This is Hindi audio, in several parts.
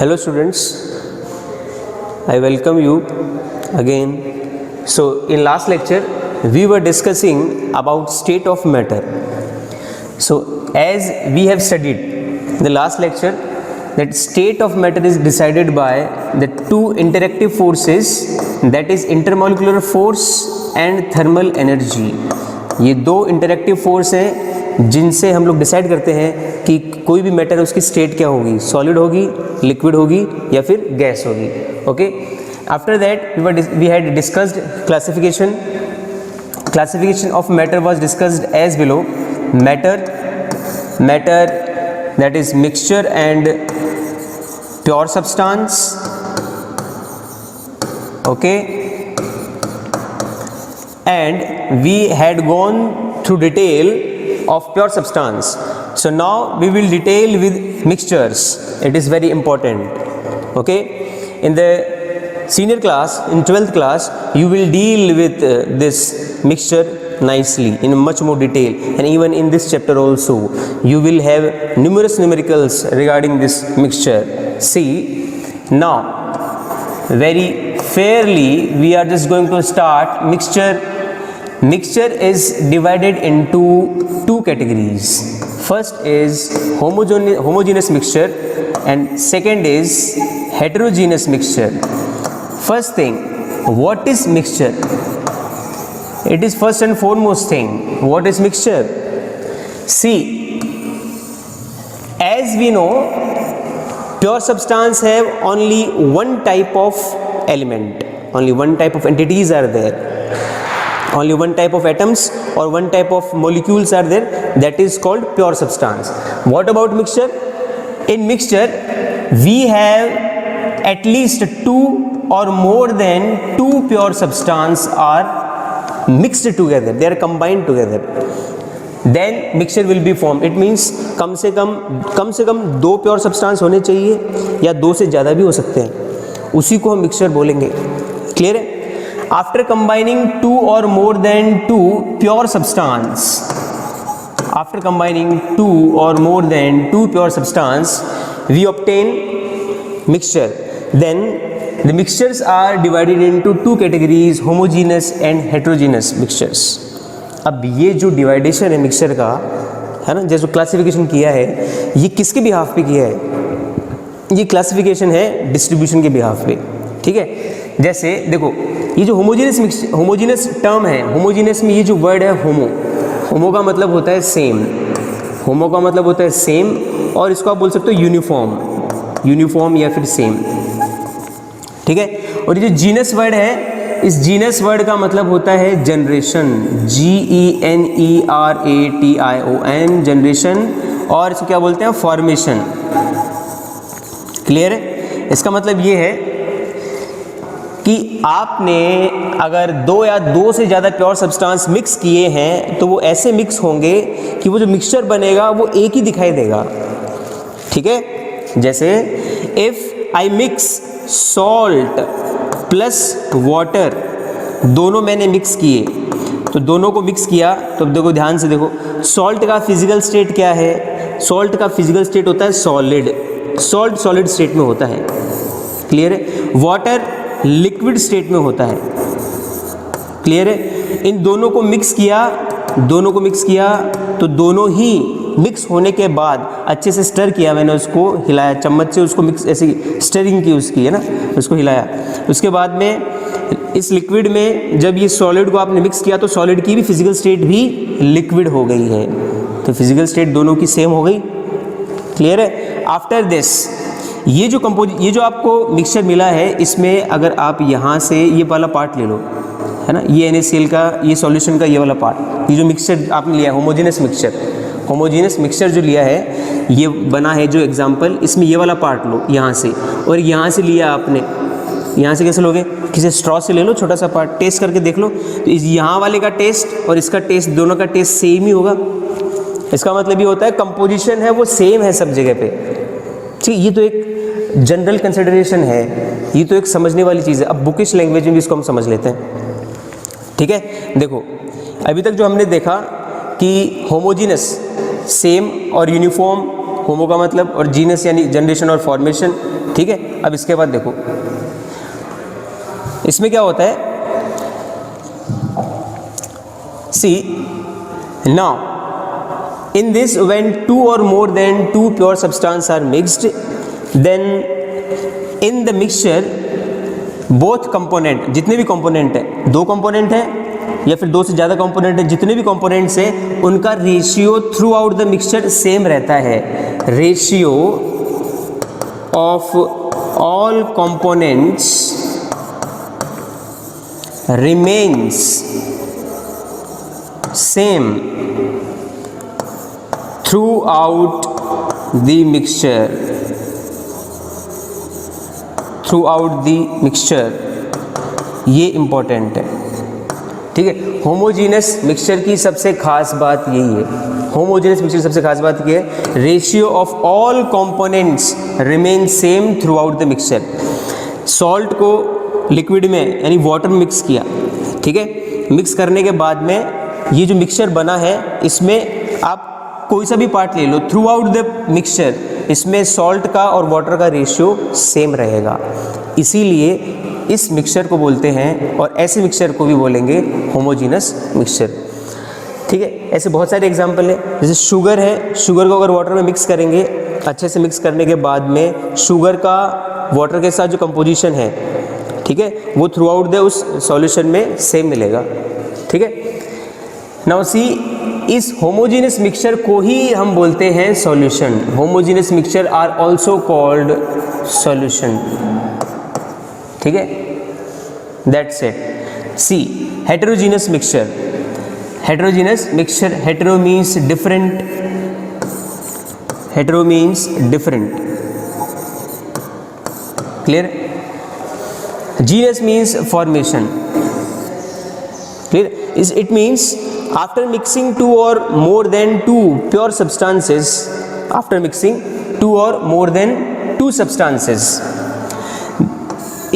Hello students, I welcome you again. So in last lecture we were discussing about state of matter. So as we have studied in the last lecture that state of matter is decided by the two interactive forces, that is intermolecular force and thermal energy. ये दो इंटरेक्टिव फोर्स हैं जिनसे हम लोग डिसाइड करते हैं कि कोई भी मैटर है उसकी स्टेट क्या होगी, सॉलिड होगी, लिक्विड होगी या फिर गैस होगी. Okay, after that we had discussed classification of matter was discussed as below. Matter that is mixture and pure substance. Okay, and we had gone through detail of pure substance. So now we will detail with mixtures. It is very important. Okay, in the senior class, in 12th class, you will deal with this mixture nicely in much more detail, and even in this chapter also you will have numerous numericals regarding this mixture. See, now very fairly we are just going to start mixture. Mixture is divided into two categories. First is homogeneous mixture and second is heterogeneous mixture. First thing, what is mixture? It is first and foremost thing. What is mixture? See, as we know, pure substance have only one type of element. Only one type of entities are there. Only one type of atoms or one type of molecules are there. That is called pure substance. What about mixture? In mixture, we have at least two or more than two pure substance are mixed together, they are combined together, then mixture will be formed. It means कम से कम दो प्योर सब्सटेंस होने चाहिए या दो से ज़्यादा भी हो सकते हैं, उसी को हम मिक्सचर बोलेंगे. क्लियर है? आफ्टर कंबाइनिंग टू और more than two pure substance, after combining two और more than two pure substance we obtain mixture. Then the mixtures are divided into two categories, homogeneous and heterogeneous mixtures. अब ये जो डिवाइडेशन है मिक्सचर का, है ना, जैसे क्लासिफिकेशन किया है, ये किसके बिहाफ पे किया है? ये क्लासिफिकेशन है डिस्ट्रीब्यूशन के बिहाफ पे. ठीक है, जैसे देखो ये जो होमोजीनियस टर्म है, होमोजीनियस में ये जो वर्ड है होमो का मतलब होता है सेम, होमो का मतलब होता है सेम, और इसको आप बोल सकते हो यूनिफॉर्म या फिर सेम. ठीक है, और ये जो जीनस वर्ड है, इस जीनस वर्ड का मतलब होता है जनरेशन, GENERATION, जनरेशन, और इसको क्या बोलते हैं? फॉर्मेशन. क्लियर है? इसका मतलब ये है कि आपने अगर दो या दो से ज़्यादा प्योर सब्सटेंस मिक्स किए हैं तो वो ऐसे मिक्स होंगे कि वो जो मिक्सचर बनेगा वो एक ही दिखाई देगा. ठीक है, जैसे if I mix salt plus water, दोनों मैंने मिक्स किए, तो दोनों को मिक्स किया तो देखो ध्यान से देखो, सॉल्ट का फिजिकल स्टेट क्या है? सॉल्ट का फिजिकल स्टेट होता है सॉलिड, सॉलिड स्टेट में होता है. क्लियर है? वाटर लिक्विड स्टेट में होता है. क्लियर है? इन दोनों को मिक्स किया तो दोनों ही मिक्स होने के बाद अच्छे से स्टर किया, मैंने उसको हिलाया चम्मच से, उसको मिक्स ऐसी स्टरिंग की उसकी, है ना, उसको हिलाया. उसके बाद में इस लिक्विड में जब ये सॉलिड को आपने मिक्स किया तो सॉलिड की भी फिजिकल स्टेट भी लिक्विड हो गई है, तो फिजिकल स्टेट दोनों की सेम हो गई. क्लियर है? आफ्टर दिस ये जो आपको मिक्सचर मिला है, इसमें अगर आप यहाँ से ये वाला पार्ट ले लो, है ना, ये NaCl का, ये सॉल्यूशन का ये वाला पार्ट, ये जो मिक्सचर आपने लिया होमोजेनियस मिक्सचर जो लिया है, ये बना है जो एग्जाम्पल, इसमें ये वाला पार्ट लो यहाँ से, और यहाँ से लिया आपने, यहाँ से कैसे लोगे? किसी स्ट्रॉ से ले लो छोटा सा पार्ट, टेस्ट करके देख लो, तो इस यहाँ वाले का टेस्ट और इसका टेस्ट, दोनों का टेस्ट सेम ही होगा. इसका मतलब ये होता है कंपोजिशन है वो सेम है सब जगह पे. ठीक, ये तो एक जनरल कंसिडरेशन है, ये तो एक समझने वाली चीज़ है. अब बुकिश लैंग्वेज में भी इसको हम समझ लेते हैं. ठीक है, देखो अभी तक जो हमने देखा कि होमोजीनस सेम और यूनिफॉर्म, होमो का मतलब, और जीनस यानी जनरेशन और फॉर्मेशन. ठीक है। अब इसके बाद देखो इसमें क्या होता है, see now in this when 2 or more than 2 pure substance are mixed, then in the mixture both component, जितने भी कंपोनेंट है, 2 कंपोनेंट है या फिर 2 से ज़्यादा कंपोनेंट है, जितने भी कंपोनेंट्स है उनका ratio through out the mixture same रहता है। Ratio of all components remains same throughout the mixture, throughout the mixture, ये इंपॉर्टेंट है, ठीक है। होमोजीनस मिक्सचर की सबसे खास बात यही है, होमोजीनस मिक्सचर की सबसे खास बात ये है ratio of all components remain same through out the mixture. Salt को लिक्विड में यानी वाटर में मिक्स किया, ठीक है। मिक्स करने के बाद में ये जो मिक्सचर बना है इसमें आप कोई सा भी पार्ट ले लो, थ्रू आउट द मिक्सचर इसमें सॉल्ट का और वाटर का रेशियो सेम रहेगा, इसीलिए इस मिक्सचर को बोलते हैं, और ऐसे मिक्सचर को भी बोलेंगे होमोजीनस मिक्सचर, ठीक है। ऐसे बहुत सारे एग्जाम्पल है, जैसे शुगर है, शुगर को अगर वाटर में मिक्स करेंगे, अच्छे से मिक्स करने के बाद में शुगर का वाटर के साथ जो कंपोजिशन है, ठीक है, वो थ्रू आउट द उस सॉल्यूशन में सेम मिलेगा, ठीक है। नाउ सी, इस होमोजीनियस मिक्सचर को ही हम बोलते हैं solution. Homogeneous mixture are also called solution, ठीक है। That's it. See, heterogeneous mixture, heterogeneous mixture, hetero means different, hetero means different, clear. Genus means formation, clear. It means after mixing 2 or more than 2 pure substances, after mixing 2 or more than 2 substances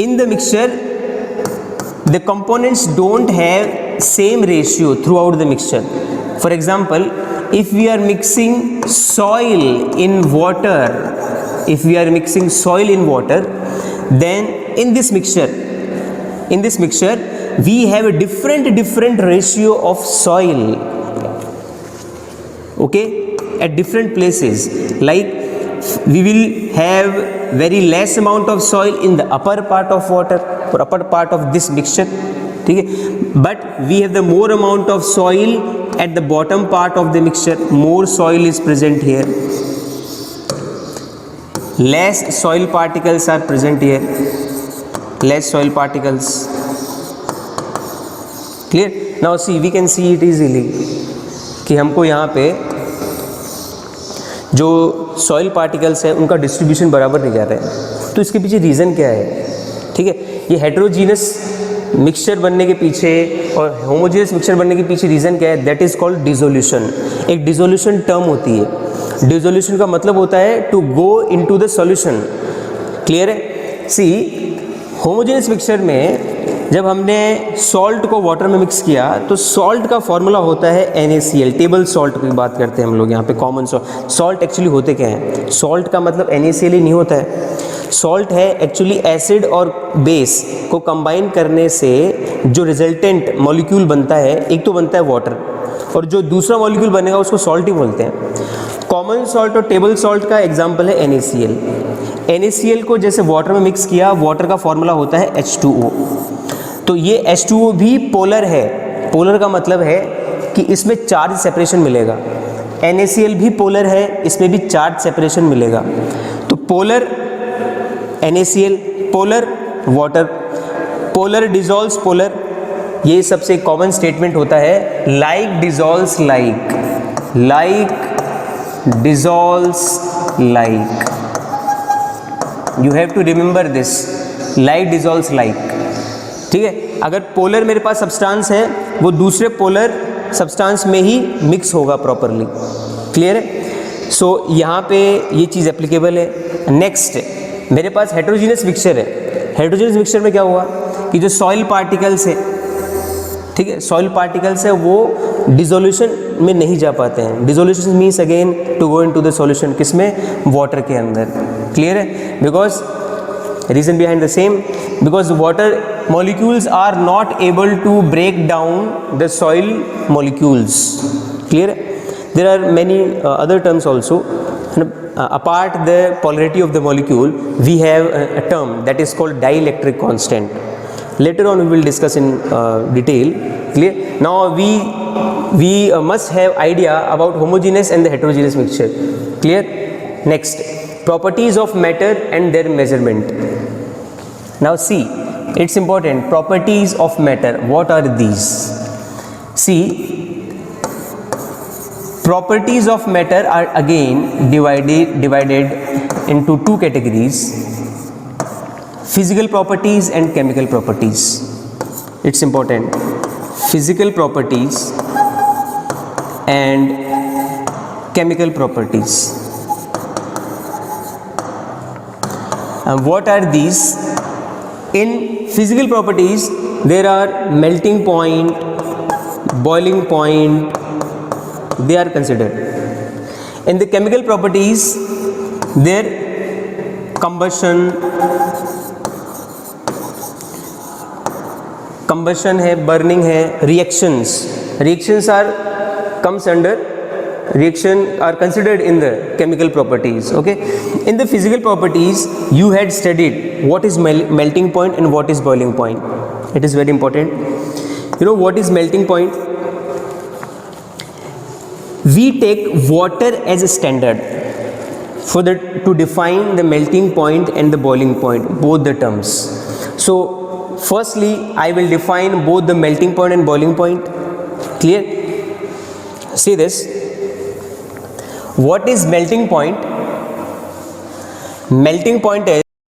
in the mixture, the components don't have same ratio throughout the mixture. For example, if we are mixing soil in water, if we are mixing soil in water, then in this mixture we have a different ratio of soil, okay, at different places. Like we will have very less amount of soil in the upper part of water or upper part of this mixture, ठीक है, but we have the more amount of soil at the bottom part of the mixture, more soil is present here, less soil particles are present here, less soil particles, clear. Now see, we can see it easily कि हमको यहाँ पे जो सॉइल पार्टिकल्स है उनका डिस्ट्रीब्यूशन बराबर नहीं जा रहा है, तो इसके पीछे रीज़न क्या है, ठीक है। ये हेटेरोजीनस मिक्सचर बनने के पीछे और होमोजीनस मिक्सचर बनने के पीछे रीज़न क्या है, दैट इज़ कॉल्ड डिसोल्यूशन। एक डिसोल्यूशन टर्म होती है, डिसोल्यूशन का मतलब होता है to go into the solution, clear है। सी, होमोजेनियस मिक्सचर में जब हमने सॉल्ट को वाटर में मिक्स किया तो सॉल्ट का फॉर्मूला होता है NaCl, टेबल सॉल्ट की बात करते हैं हम लोग यहाँ पे, कॉमन सॉल्ट। सॉल्ट एक्चुअली होते क्या हैं, सॉल्ट का मतलब NaCl ही नहीं होता है, सॉल्ट है एक्चुअली एसिड और बेस को कंबाइन करने से जो रिजल्टेंट मॉलिक्यूल बनता है, एक तो बनता है वाटर और जो दूसरा मॉलिक्यूल बनेगा उसको सॉल्ट ही बोलते हैं। कॉमन सॉल्ट और टेबल सॉल्ट का एग्जाम्पल है NaCl। NaCl को जैसे वाटर में मिक्स किया, वाटर का फॉर्मूला होता है H2O, तो ये H2O भी पोलर है। पोलर का मतलब है कि इसमें चार्ज सेपरेशन मिलेगा। NaCl भी पोलर है, इसमें भी चार्ज सेपरेशन मिलेगा। तो polar NaCl, polar water, polar dissolves polar, ये सबसे कॉमन स्टेटमेंट होता है like dissolves like, like dissolves like. You have to remember this, like dissolves like, ठीक है। अगर पोलर मेरे पास सब्सटेंस है वो दूसरे पोलर सब्सटेंस में ही मिक्स होगा प्रॉपरली, क्लियर है। सो यहाँ पे ये चीज़ एप्लीकेबल है। नेक्स्ट, मेरे पास हेटेरोजीनियस मिक्सचर है। हेटेरोजीनियस मिक्सचर में क्या हुआ कि जो सॉइल पार्टिकल्स है, ठीक है, सॉइल पार्टिकल्स है वो डिसोल्यूशन में नहीं जा पाते हैं। Dissolution means again to go into the solution, किसमें, वाटर के अंदर, क्लियर है। Because Reason behind the same, because water molecules are not able to break down the soil molecules. Clear? There are many other terms also. Apart the polarity of the molecule, we have a term that is called dielectric constant. Later on we will discuss in detail. Clear? Now we must have idea about homogeneous and the heterogeneous mixture. Clear? Next, properties of matter and their measurement. Now see, it's important. Properties of matter, what are these? See, properties of matter are again divided into two categories: physical properties and chemical properties. It's important. Physical properties and chemical properties. And what are these? In physical properties, there are melting point, boiling point, they are considered. In the chemical properties, there combustion है, burning है, reactions are considered in the chemical properties. Okay, in the physical properties you had studied what is melting point and what is boiling point. It is very important. You know what is melting point? We take water as a standard to define the melting point and the boiling point, both the terms. So firstly I will define both the melting point and boiling point. Clear? See this. What is melting point? Melting point is